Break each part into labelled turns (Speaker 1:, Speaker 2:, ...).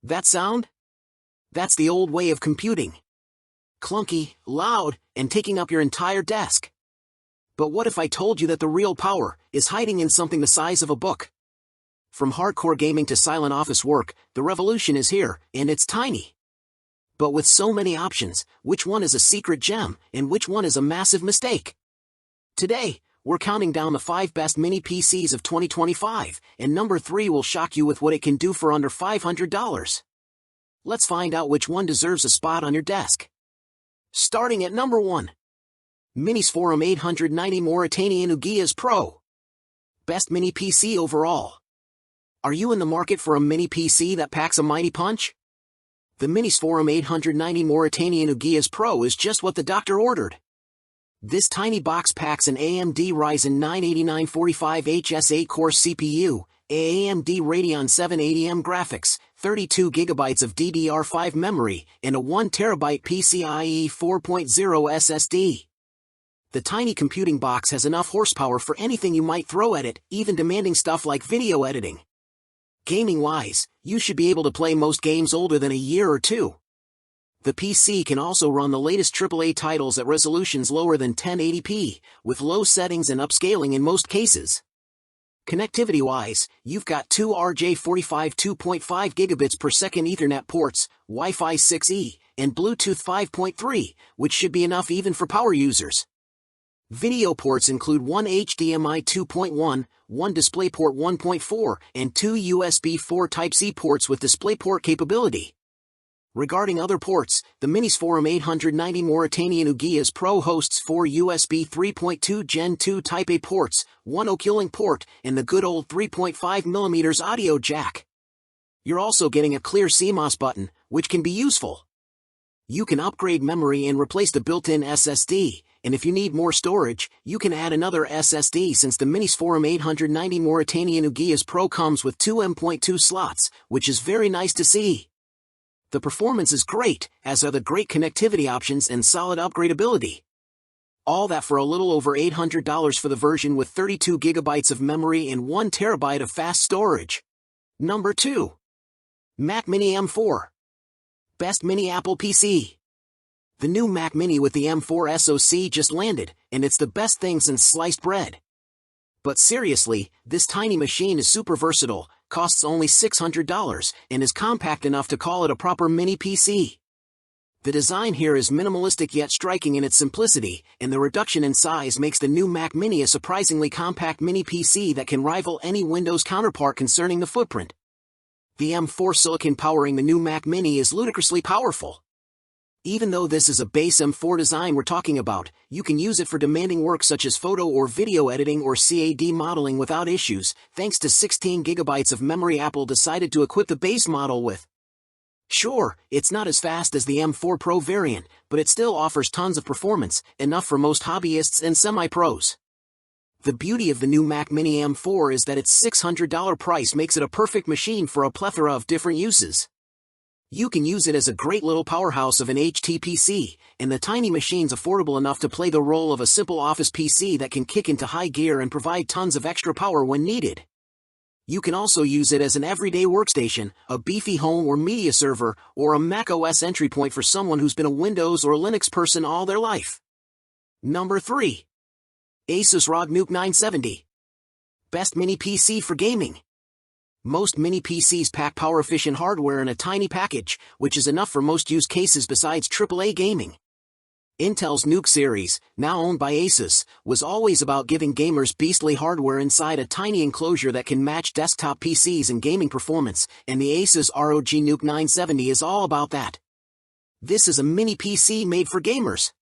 Speaker 1: That sound? That's the old way of computing. Clunky, loud, and taking up your entire desk. But what if I told you that the real power is hiding in something the size of a book? From hardcore gaming to silent office work, the revolution is here, and it's tiny. But with so many options, which one is a secret gem, and which one is a massive mistake? Today, we're counting down the 5 best mini PCs of 2025, and number 3 will shock you with what it can do for under $500. Let's find out which one deserves a spot on your desk. Starting at number 1. MINISFORUM UM890 Mini Pro. Best mini PC overall. Are you in the market for a mini PC that packs a mighty punch? The MINISFORUM UM890 Mini Pro is just what the doctor ordered. This tiny box packs an AMD Ryzen 9 8945HS 8-core CPU, AMD Radeon 780M graphics, 32GB of DDR5 memory, and a 1TB PCIe 4.0 SSD. The tiny computing box has enough horsepower for anything you might throw at it, even demanding stuff like video editing. Gaming-wise, you should be able to play most games older than a year or two. The PC can also run the latest AAA titles at resolutions lower than 1080p, with low settings and upscaling in most cases. Connectivity-wise, you've got 2 RJ45 2.5 gigabits per second Ethernet ports, Wi-Fi 6E, and Bluetooth 5.3, which should be enough even for power users. Video ports include 1 HDMI 2.1, 1 DisplayPort 1.4, and 2 USB 4 Type-C ports with DisplayPort capability. Regarding other ports, the MINISFORUM UM890 Mini Pro hosts 4 USB 3.2 Gen 2 Type-A ports, 1 Oculink port, and the good old 3.5mm audio jack. You're also getting a clear CMOS button, which can be useful. You can upgrade memory and replace the built-in SSD, and if you need more storage, you can add another SSD since the MINISFORUM UM890 Mini Pro comes with 2 M.2 slots, which is very nice to see. The performance is great, as are the great connectivity options and solid upgradability. All that for a little over $800 for the version with 32GB of memory and 1TB of fast storage. Number 2. Mac Mini M4. Best mini Apple PC. The new Mac Mini with the M4 SoC just landed, and it's the best thing since sliced bread. But seriously, this tiny machine is super versatile, costs only $600, and is compact enough to call it a proper mini PC. The design here is minimalistic yet striking in its simplicity, and the reduction in size makes the new Mac Mini a surprisingly compact mini PC that can rival any Windows counterpart concerning the footprint. The M4 silicon powering the new Mac Mini is ludicrously powerful. Even though this is a base M4 design we're talking about, you can use it for demanding work such as photo or video editing or CAD modeling without issues, thanks to 16GB of memory Apple decided to equip the base model with. Sure, it's not as fast as the M4 Pro variant, but it still offers tons of performance, enough for most hobbyists and semi-pros. The beauty of the new Mac Mini M4 is that its $600 price makes it a perfect machine for a plethora of different uses. You can use it as a great little powerhouse of an HTPC, and the tiny machine's affordable enough to play the role of a simple office PC that can kick into high gear and provide tons of extra power when needed. You can also use it as an everyday workstation, a beefy home or media server, or a macOS entry point for someone who's been a Windows or Linux person all their life. Number 3. ASUS ROG NUC 970. Best mini PC for gaming. Most mini PCs pack power-efficient hardware in a tiny package, which is enough for most use cases besides AAA gaming. Intel's NUC series, now owned by ASUS, was always about giving gamers beastly hardware inside a tiny enclosure that can match desktop PCs in gaming performance, and the ASUS ROG NUC 970 is all about that. This is a mini PC made for gamers.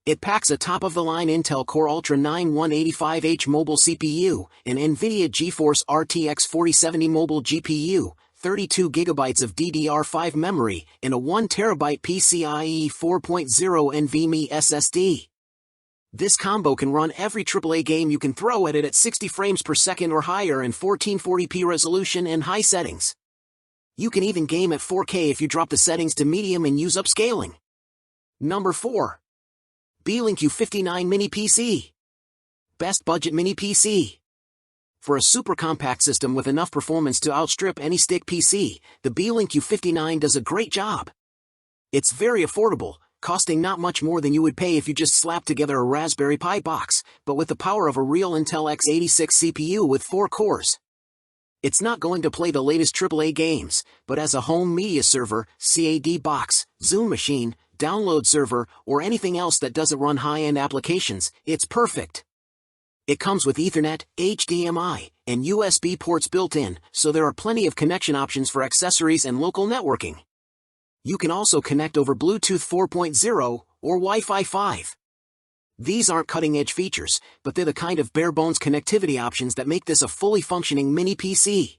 Speaker 1: It packs a top-of-the-line Intel Core Ultra 9 185H mobile CPU, an NVIDIA GeForce RTX 4070 mobile GPU, 32GB of DDR5 memory, and a 1TB PCIe 4.0 NVMe SSD. This combo can run every AAA game you can throw at it at 60 frames per second or higher in 1440p resolution and high settings. You can even game at 4K if you drop the settings to medium and use upscaling. Number 4. Beelink U59 Mini PC. Best budget mini PC. For a super compact system with enough performance to outstrip any stick PC, the Beelink U59 does a great job. It's very affordable, costing not much more than you would pay if you just slapped together a Raspberry Pi box, but with the power of a real Intel x86 CPU with 4 cores. It's not going to play the latest AAA games, but as a home media server, CAD box, Zoom machine, download server, or anything else that doesn't run high-end applications, it's perfect. It comes with Ethernet, HDMI, and USB ports built in, so there are plenty of connection options for accessories and local networking. You can also connect over Bluetooth 4.0 or Wi-Fi 5. These aren't cutting-edge features, but they're the kind of bare-bones connectivity options that make this a fully functioning mini PC.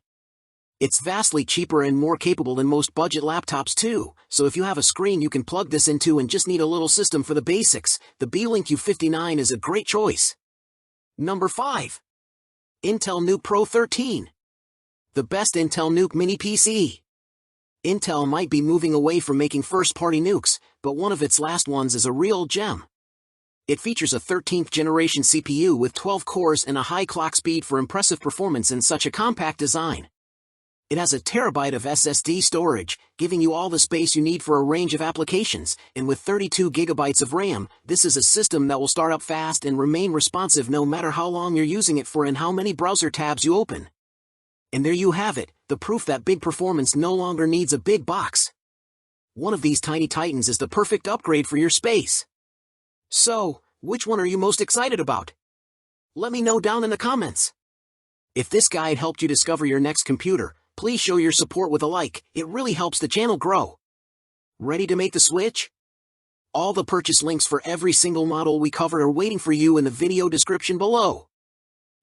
Speaker 1: It's vastly cheaper and more capable than most budget laptops too, so if you have a screen you can plug this into and just need a little system for the basics, the Beelink U59 is a great choice. Number 5. Intel NUC Pro 13. The best Intel NUC Mini PC. Intel might be moving away from making first-party nukes, but one of its last ones is a real gem. It features a 13th generation CPU with 12 cores and a high clock speed for impressive performance in such a compact design. It has a terabyte of SSD storage, giving you all the space you need for a range of applications, and with 32 gigabytes of RAM, this is a system that will start up fast and remain responsive no matter how long you're using it for and how many browser tabs you open. And there you have it, the proof that big performance no longer needs a big box. One of these tiny titans is the perfect upgrade for your space. So, which one are you most excited about? Let me know down in the comments. If this guide helped you discover your next computer, please show your support with a like, it really helps the channel grow. Ready to make the switch? All the purchase links for every single model we cover are waiting for you in the video description below.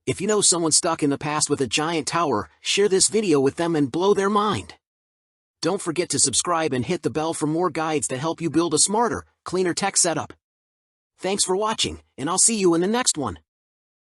Speaker 1: If you know someone stuck in the past with a giant tower, share this video with them and blow their mind. Don't forget to subscribe and hit the bell for more guides that help you build a smarter, cleaner tech setup. Thanks for watching, and I'll see you in the next one.